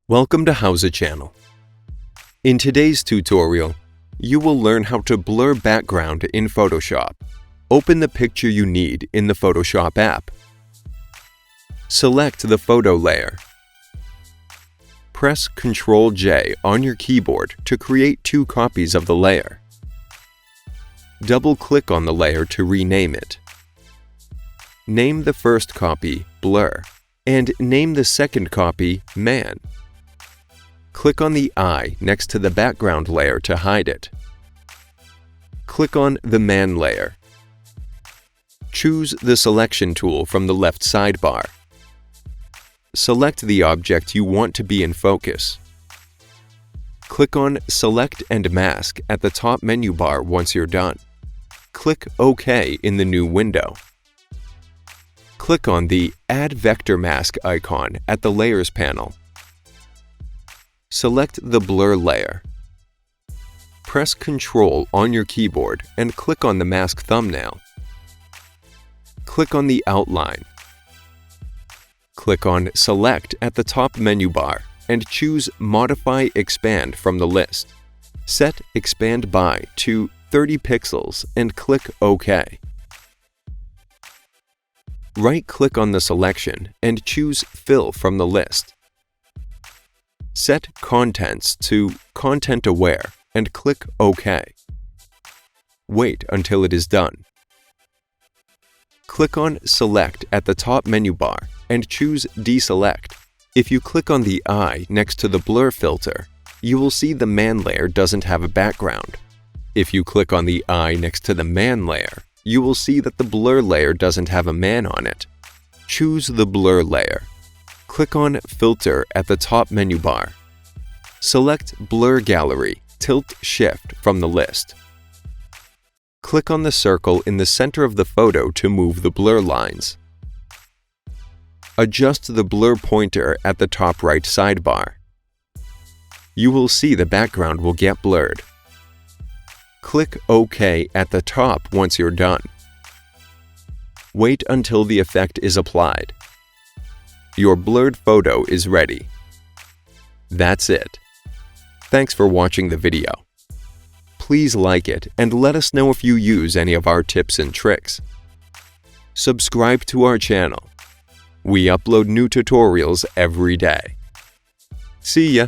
Welcome to Howza Channel. In today's tutorial, you will learn how to blur background in Photoshop. Open the picture you need in the Photoshop app. Select the photo layer. Press Ctrl+J on your keyboard to create two copies of the layer. Double-click on the layer to rename it. Name the first copy Blur and name the second copy Man. Click on the eye next to the background layer to hide it. Click on the Man layer. Choose the selection tool from the left sidebar. Select the object you want to be in focus. Click on Select and Mask at the top menu bar once you're done. Click OK in the new window. Click on the Add Vector Mask icon at the Layers panel. Select the Blur layer. Press Ctrl on your keyboard and click on the mask thumbnail. Click on the outline. Click on Select at the top menu bar and choose Modify Expand from the list. Set Expand By to 30 pixels and click OK. Right-click on the selection and choose Fill from the list. Set Contents to Content Aware and click OK. Wait until it is done. Click on Select at the top menu bar and choose Deselect. If you click on the eye next to the blur filter, you will see the Man layer doesn't have a background. If you click on the eye next to the Man layer, you will see that the blur layer doesn't have a man on it. Choose the blur layer. Click on Filter at the top menu bar. Select Blur Gallery, Tilt-Shift from the list. Click on the circle in the center of the photo to move the blur lines. Adjust the blur pointer at the top right sidebar. You will see the background will get blurred. Click OK at the top once you're done. Wait until the effect is applied. Your blurred photo is ready. That's it. Thanks for watching the video. Please like it and let us know if you use any of our tips and tricks. Subscribe to our channel. We upload new tutorials every day. See ya!